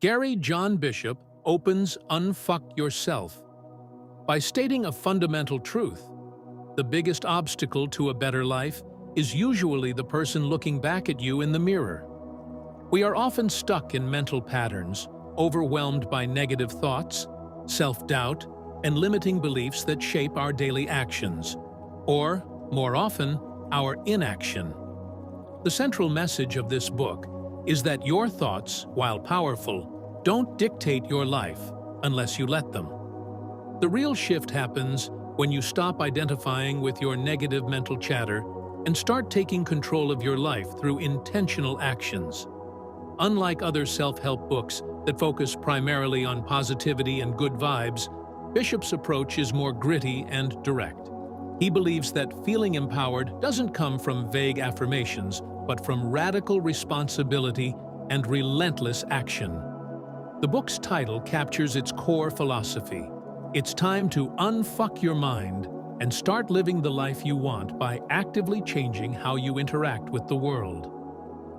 Gary John Bishop opens Unfuck Yourself by stating a fundamental truth. The biggest obstacle to a better life is usually the person looking back at you in the mirror. We are often stuck in mental patterns, overwhelmed by negative thoughts, self-doubt, and limiting beliefs that shape our daily actions, or, more often, our inaction. The central message of this book is that your thoughts, while powerful, don't dictate your life unless you let them. The real shift happens when you stop identifying with your negative mental chatter and start taking control of your life through intentional actions. Unlike other self-help books that focus primarily on positivity and good vibes, Bishop's approach is more gritty and direct. He believes that feeling empowered doesn't come from vague affirmations, but from radical responsibility and relentless action. The book's title captures its core philosophy. It's time to unfuck your mind and start living the life you want by actively changing how you interact with the world.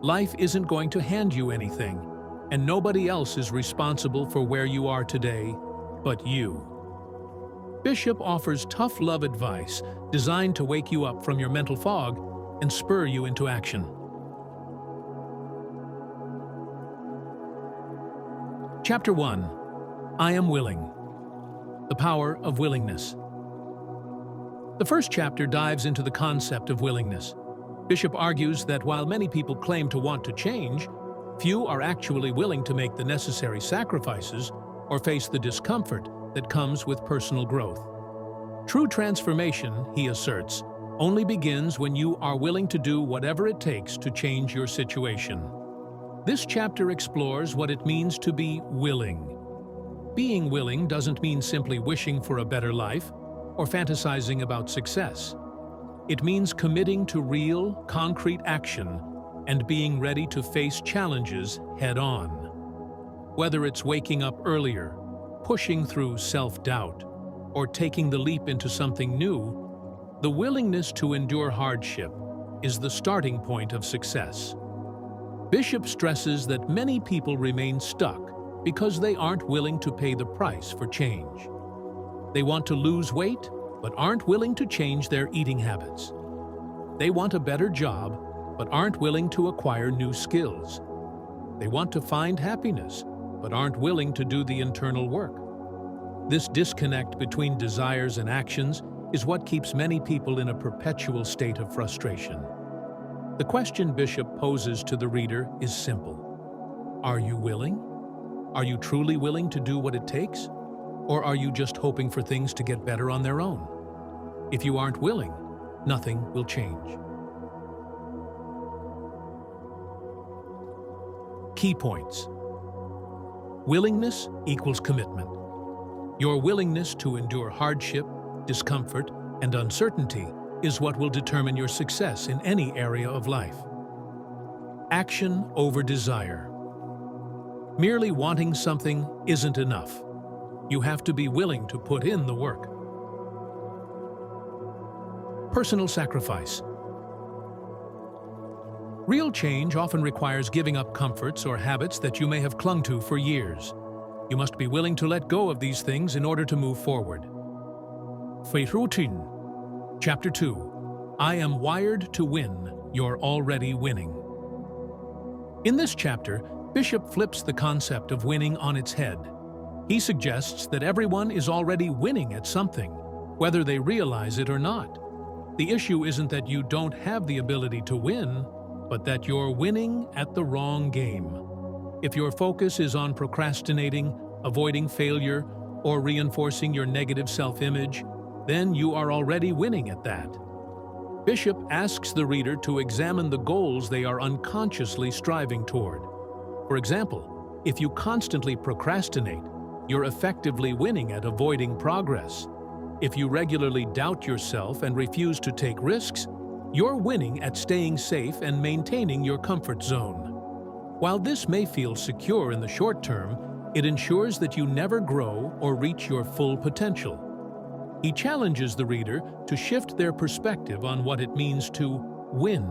Life isn't going to hand you anything, and nobody else is responsible for where you are today but you. Bishop offers tough love advice designed to wake you up from your mental fog and spur you into action. Chapter 1. I Am Willing. The Power of Willingness. The first chapter dives into the concept of willingness. Bishop argues that while many people claim to want to change, few are actually willing to make the necessary sacrifices or face the discomfort that comes with personal growth. True transformation, he asserts, only begins when you are willing to do whatever it takes to change your situation. This chapter explores what it means to be willing. Being willing doesn't mean simply wishing for a better life or fantasizing about success. It means committing to real, concrete action and being ready to face challenges head-on. Whether it's waking up earlier, pushing through self-doubt, or taking the leap into something new, the willingness to endure hardship is the starting point of success. Bishop stresses that many people remain stuck because they aren't willing to pay the price for change. They want to lose weight, but aren't willing to change their eating habits. They want a better job, but aren't willing to acquire new skills. They want to find happiness, but aren't willing to do the internal work. This disconnect between desires and actions is what keeps many people in a perpetual state of frustration. The question Bishop poses to the reader is simple. Are you willing? Are you truly willing to do what it takes? Or are you just hoping for things to get better on their own? If you aren't willing, nothing will change. Key points. Willingness equals commitment. Your willingness to endure hardship, discomfort, and uncertainty is what will determine your success in any area of life. Action over desire. Merely wanting something isn't enough. You have to be willing to put in the work. Personal sacrifice. Real change often requires giving up comforts or habits that you may have clung to for years. You must be willing to let go of these things in order to move forward. Routine. Chapter 2. I Am Wired to Win. You're Already Winning. In this chapter, Bishop flips the concept of winning on its head. He suggests that everyone is already winning at something, whether they realize it or not. The issue isn't that you don't have the ability to win, but that you're winning at the wrong game. If your focus is on procrastinating, avoiding failure, or reinforcing your negative self-image, then you are already winning at that. Bishop asks the reader to examine the goals they are unconsciously striving toward. For example, if you constantly procrastinate, you're effectively winning at avoiding progress. If you regularly doubt yourself and refuse to take risks, you're winning at staying safe and maintaining your comfort zone. While this may feel secure in the short term, it ensures that you never grow or reach your full potential. He challenges the reader to shift their perspective on what it means to win.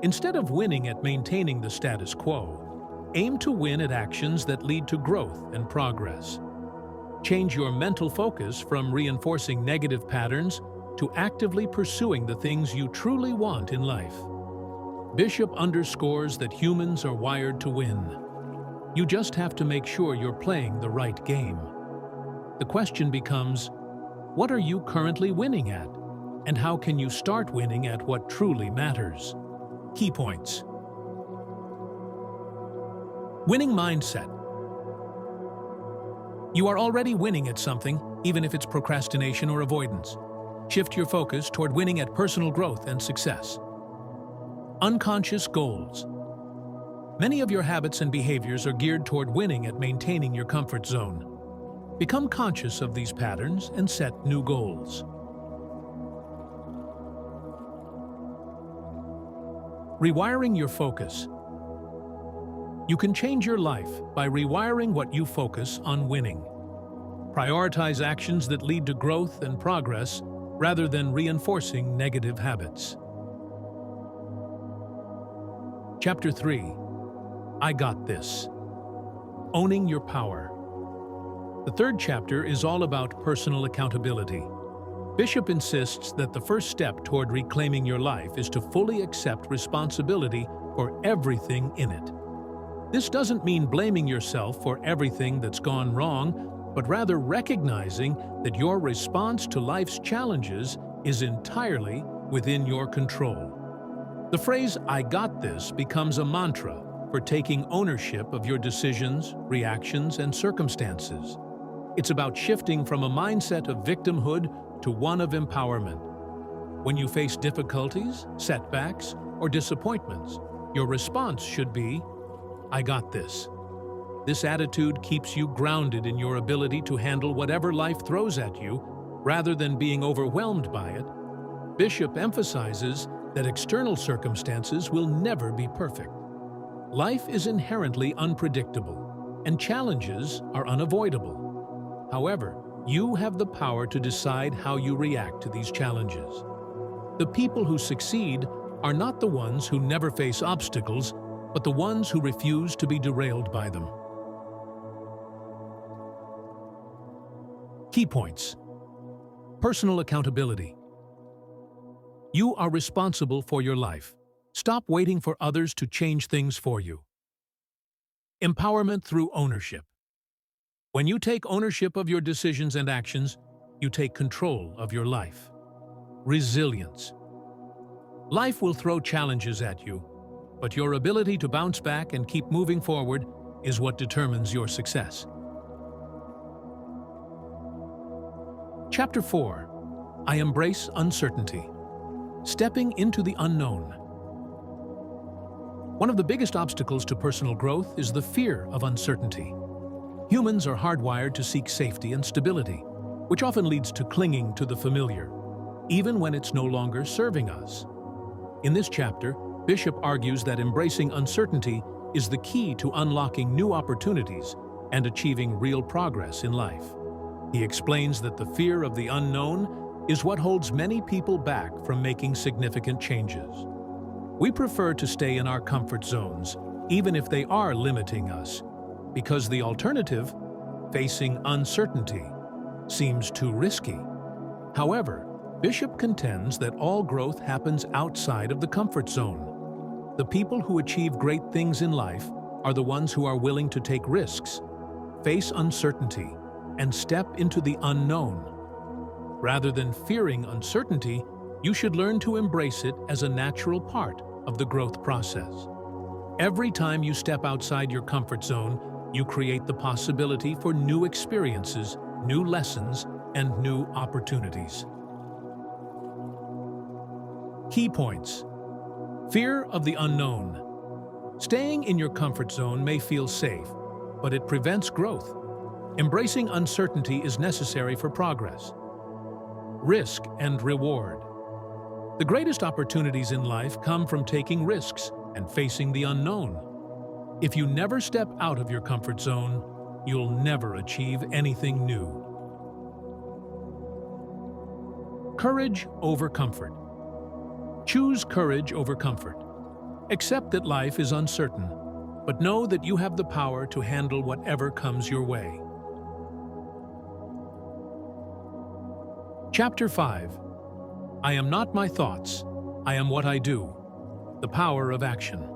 Instead of winning at maintaining the status quo, Aim to win at actions that lead to growth and progress. Change your mental focus from reinforcing negative patterns to actively pursuing the things you truly want in life. Bishop underscores that humans are wired to win. You just have to make sure you're playing the right game. The question becomes, what are you currently winning at? And how can you start winning at what truly matters? Key points. Winning mindset. You are already winning at something, even if it's procrastination or avoidance. Shift your focus toward winning at personal growth and success. Unconscious goals. Many of your habits and behaviors are geared toward winning at maintaining your comfort zone. Become conscious of these patterns and set new goals. Rewiring your focus. You can change your life by rewiring what you focus on winning. Prioritize actions that lead to growth and progress rather than reinforcing negative habits. Chapter 3. I Got This. Owning your power. The third chapter is all about personal accountability. Bishop insists that the first step toward reclaiming your life is to fully accept responsibility for everything in it. This doesn't mean blaming yourself for everything that's gone wrong, but rather recognizing that your response to life's challenges is entirely within your control. The phrase, "I got this," becomes a mantra for taking ownership of your decisions, reactions, and circumstances. It's about shifting from a mindset of victimhood to one of empowerment. When you face difficulties, setbacks, or disappointments, your response should be, "I got this." This attitude keeps you grounded in your ability to handle whatever life throws at you, rather than being overwhelmed by it. Bishop emphasizes that external circumstances will never be perfect. Life is inherently unpredictable, and challenges are unavoidable. However, you have the power to decide how you react to these challenges. The people who succeed are not the ones who never face obstacles, but the ones who refuse to be derailed by them. Key points. Personal accountability. You are responsible for your life. Stop waiting for others to change things for you. Empowerment through ownership. When you take ownership of your decisions and actions, you take control of your life. Resilience. Life will throw challenges at you, but your ability to bounce back and keep moving forward is what determines your success. Chapter 4. I Embrace Uncertainty. Stepping into the unknown. One of the biggest obstacles to personal growth is the fear of uncertainty. Humans are hardwired to seek safety and stability, which often leads to clinging to the familiar, even when it's no longer serving us. In this chapter, Bishop argues that embracing uncertainty is the key to unlocking new opportunities and achieving real progress in life. He explains that the fear of the unknown is what holds many people back from making significant changes. We prefer to stay in our comfort zones, even if they are limiting us, because the alternative, facing uncertainty, seems too risky. However, Bishop contends that all growth happens outside of the comfort zone. The people who achieve great things in life are the ones who are willing to take risks, face uncertainty, and step into the unknown. Rather than fearing uncertainty, you should learn to embrace it as a natural part of the growth process. Every time you step outside your comfort zone, you create the possibility for new experiences, new lessons, and new opportunities. Key points. Fear of the unknown. Staying in your comfort zone may feel safe, but it prevents growth. Embracing uncertainty is necessary for progress. Risk and reward. The greatest opportunities in life come from taking risks and facing the unknown. If you never step out of your comfort zone, you'll never achieve anything new. Courage over comfort. Choose courage over comfort. Accept that life is uncertain, but know that you have the power to handle whatever comes your way. Chapter 5. I am not my thoughts, I am what I do. The power of action.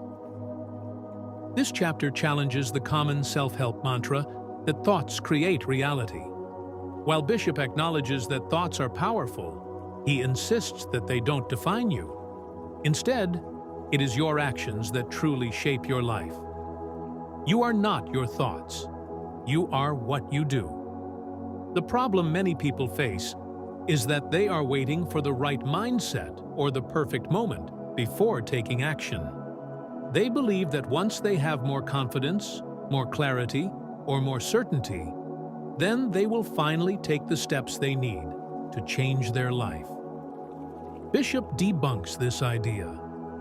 This chapter challenges the common self-help mantra that thoughts create reality. While Bishop acknowledges that thoughts are powerful, he insists that they don't define you. Instead, it is your actions that truly shape your life. You are not your thoughts. You are what you do. The problem many people face is that they are waiting for the right mindset or the perfect moment before taking action. They believe that once they have more confidence, more clarity, or more certainty, then they will finally take the steps they need to change their life. Bishop debunks this idea,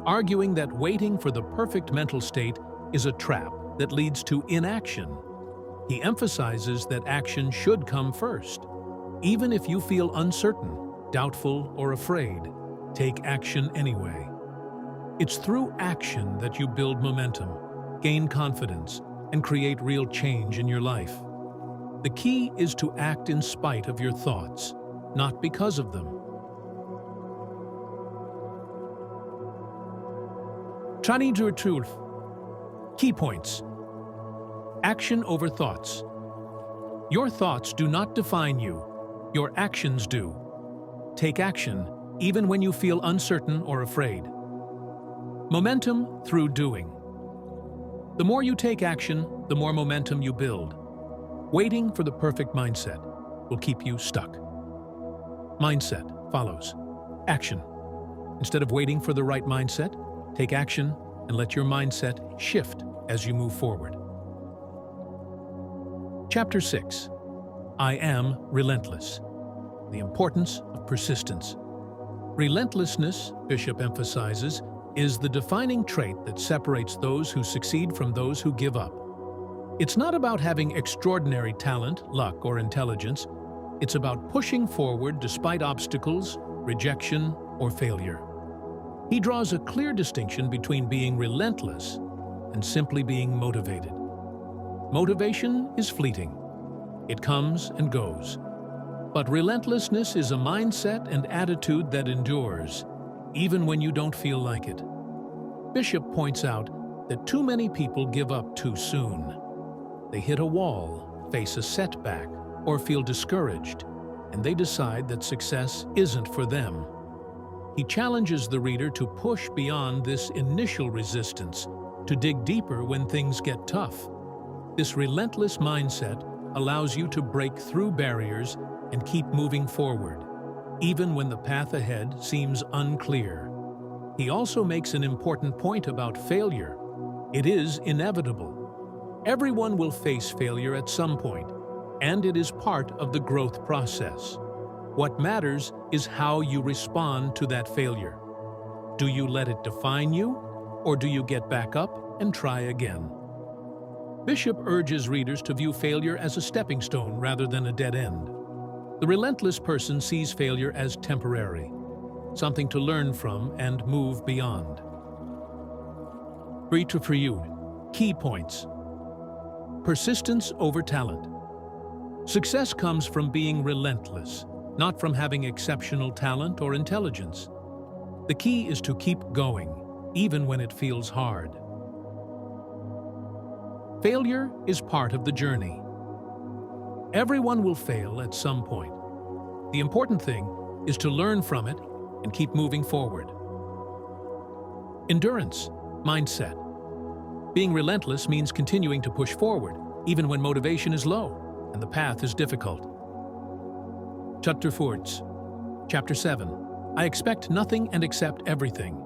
arguing that waiting for the perfect mental state is a trap that leads to inaction. He emphasizes that action should come first. Even if you feel uncertain, doubtful, or afraid, take action anyway. It's through action that you build momentum, gain confidence, and create real change in your life. The key is to act in spite of your thoughts, not because of them. Key points. Action over thoughts. Your thoughts do not define you. Your actions do. Take action, even when you feel uncertain or afraid. Momentum through doing. The more you take action, the more momentum you build. Waiting for the perfect mindset will keep you stuck. Mindset follows action. Instead of waiting for the right mindset, take action and let your mindset shift as you move forward. Chapter 6. I am relentless. The importance of persistence. Relentlessness, Bishop emphasizes, is the defining trait that separates those who succeed from those who give up. It's not about having extraordinary talent, luck, or intelligence. It's about pushing forward despite obstacles, rejection, or failure. He draws a clear distinction between being relentless and simply being motivated. Motivation is fleeting. It comes and goes. But relentlessness is a mindset and attitude that endures, even when you don't feel like it. Bishop points out that too many people give up too soon. They hit a wall, face a setback, or feel discouraged, and they decide that success isn't for them. He challenges the reader to push beyond this initial resistance, to dig deeper when things get tough. This relentless mindset allows you to break through barriers and keep moving forward, even when the path ahead seems unclear. He also makes an important point about failure. It is inevitable. Everyone will face failure at some point, and it is part of the growth process. What matters is how you respond to that failure. Do you let it define you, or do you get back up and try again? Bishop urges readers to view failure as a stepping stone rather than a dead end. The relentless person sees failure as temporary, something to learn from and move beyond. Key points. Persistence over talent. Success comes from being relentless, not from having exceptional talent or intelligence. The key is to keep going, even when it feels hard. Failure is part of the journey. Everyone will fail at some point. The important thing is to learn from it and keep moving forward. Endurance, mindset. Being relentless means continuing to push forward, even when motivation is low and the path is difficult. Chapter 7. I expect nothing and accept everything.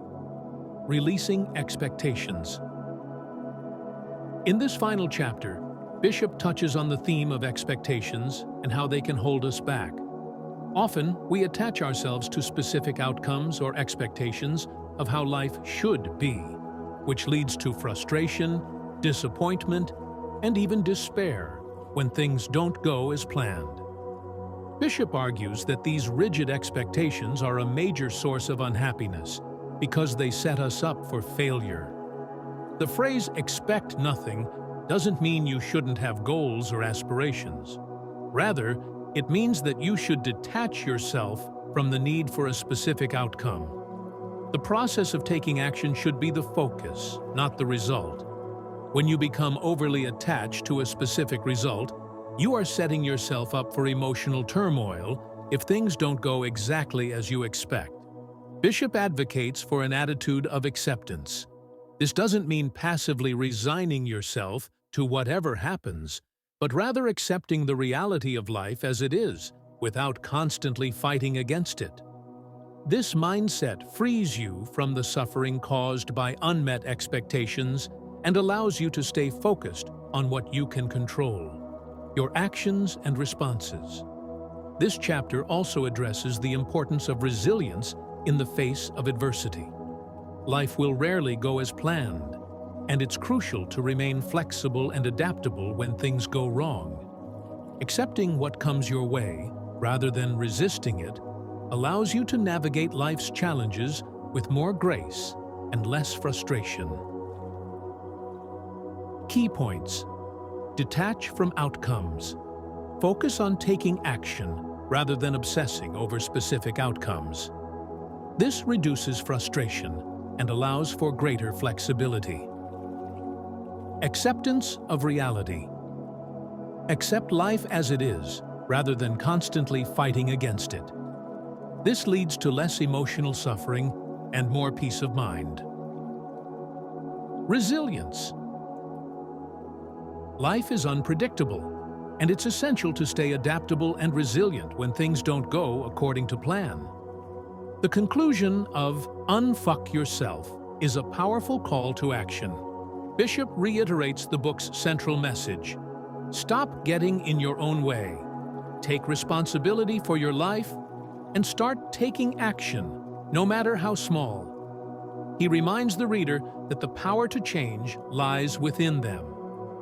Releasing expectations. In this final chapter, Bishop touches on the theme of expectations and how they can hold us back. Often, we attach ourselves to specific outcomes or expectations of how life should be, which leads to frustration, disappointment, and even despair when things don't go as planned. Bishop argues that these rigid expectations are a major source of unhappiness because they set us up for failure. The phrase "expect nothing" doesn't mean you shouldn't have goals or aspirations. Rather, it means that you should detach yourself from the need for a specific outcome. The process of taking action should be the focus, not the result. When you become overly attached to a specific result, you are setting yourself up for emotional turmoil if things don't go exactly as you expect. Bishop advocates for an attitude of acceptance. This doesn't mean passively resigning yourself to whatever happens, but rather accepting the reality of life as it is, without constantly fighting against it. This mindset frees you from the suffering caused by unmet expectations and allows you to stay focused on what you can control, your actions and responses. This chapter also addresses the importance of resilience in the face of adversity. Life will rarely go as planned, and it's crucial to remain flexible and adaptable when things go wrong. Accepting what comes your way, rather than resisting it, allows you to navigate life's challenges with more grace and less frustration. Key points. Detach from outcomes. Focus on taking action rather than obsessing over specific outcomes. This reduces frustration and allows for greater flexibility. Acceptance of reality. Accept life as it is, rather than constantly fighting against it. This leads to less emotional suffering and more peace of mind. Resilience. Life is unpredictable, and it's essential to stay adaptable and resilient when things don't go according to plan. The conclusion of "Unfuck Yourself" is a powerful call to action. Bishop reiterates the book's central message: stop getting in your own way, take responsibility for your life, and start taking action, no matter how small. He reminds the reader that the power to change lies within them,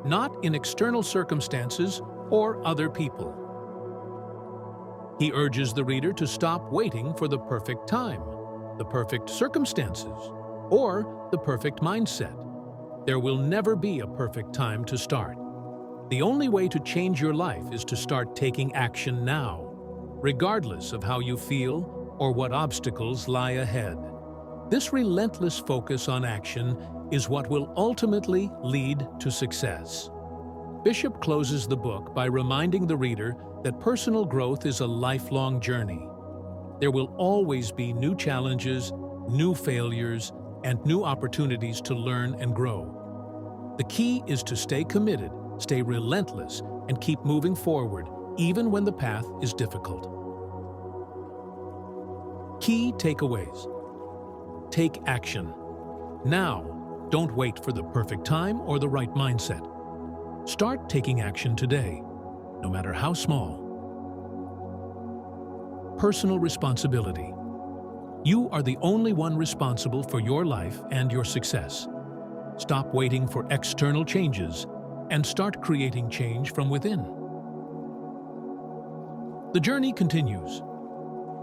not in external circumstances or other people. He urges the reader to stop waiting for the perfect time, the perfect circumstances, or the perfect mindset. There will never be a perfect time to start. The only way to change your life is to start taking action now, regardless of how you feel or what obstacles lie ahead. This relentless focus on action is what will ultimately lead to success. Bishop closes the book by reminding the reader that personal growth is a lifelong journey. There will always be new challenges, new failures, and new opportunities to learn and grow. The key is to stay committed, stay relentless, and keep moving forward, even when the path is difficult. Key takeaways. Take action. Now, don't wait for the perfect time or the right mindset. Start taking action today, no matter how small. Personal responsibility. You are the only one responsible for your life and your success. Stop waiting for external changes and start creating change from within. The journey continues.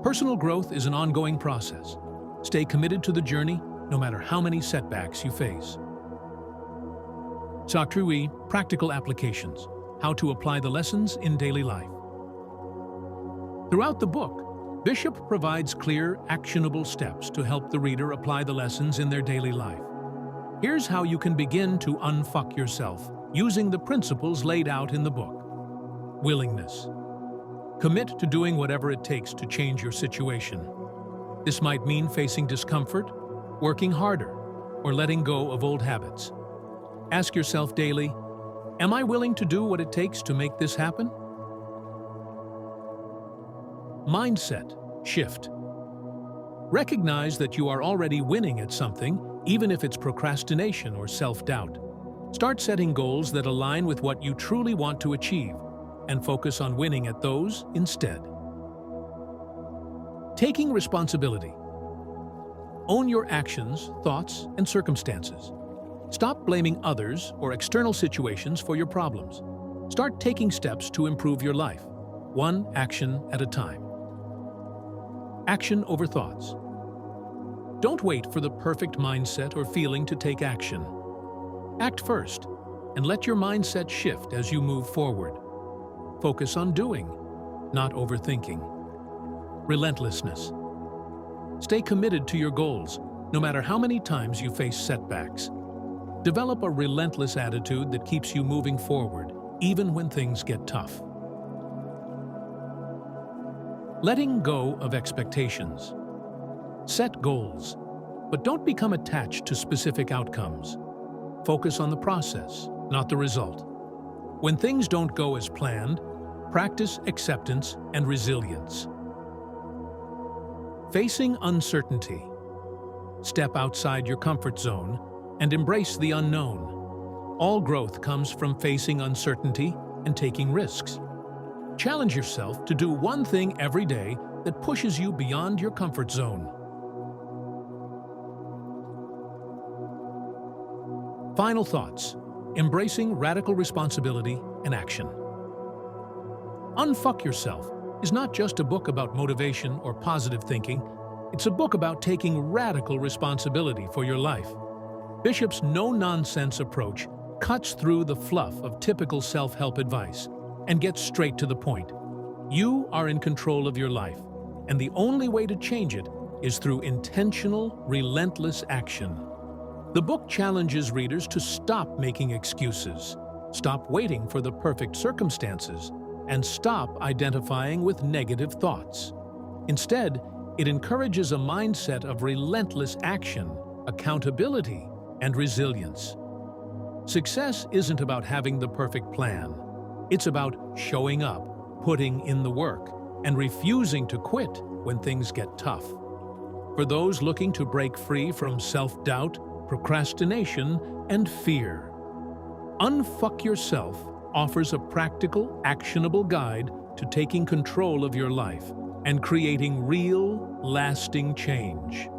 Personal growth is an ongoing process. Stay committed to the journey, no matter how many setbacks you face. Sakrui, practical applications. How to apply the lessons in daily life. Throughout the book, Bishop provides clear, actionable steps to help the reader apply the lessons in their daily life. Here's how you can begin to unfuck yourself using the principles laid out in the book. Willingness. Commit to doing whatever it takes to change your situation. This might mean facing discomfort, working harder, or letting go of old habits. Ask yourself daily, am I willing to do what it takes to make this happen? Mindset shift. Recognize that you are already winning at something, even if it's procrastination or self-doubt. Start setting goals that align with what you truly want to achieve, and focus on winning at those instead. Taking responsibility. Own your actions, thoughts, and circumstances. Stop blaming others or external situations for your problems. Start taking steps to improve your life, one action at a time. Action over thoughts. Don't wait for the perfect mindset or feeling to take action. Act first, and let your mindset shift as you move forward. Focus on doing, not overthinking. Relentlessness. Stay committed to your goals, no matter how many times you face setbacks. Develop a relentless attitude that keeps you moving forward, even when things get tough. Letting go of expectations. Set goals, but don't become attached to specific outcomes. Focus on the process, not the result. When things don't go as planned, practice acceptance and resilience. Facing uncertainty. Step outside your comfort zone and embrace the unknown. All growth comes from facing uncertainty and taking risks. Challenge yourself to do one thing every day that pushes you beyond your comfort zone. Final thoughts. Embracing radical responsibility and action. Unfuck Yourself is not just a book about motivation or positive thinking. It's a book about taking radical responsibility for your life. Bishop's no-nonsense approach cuts through the fluff of typical self-help advice and gets straight to the point. You are in control of your life, and the only way to change it is through intentional, relentless action. The book challenges readers to stop making excuses, stop waiting for the perfect circumstances, and stop identifying with negative thoughts. Instead, it encourages a mindset of relentless action, accountability, and resilience. Success isn't about having the perfect plan. It's about showing up, putting in the work, and refusing to quit when things get tough. For those looking to break free from self-doubt, procrastination, and fear, Unfuck Yourself offers a practical, actionable guide to taking control of your life and creating real, lasting change.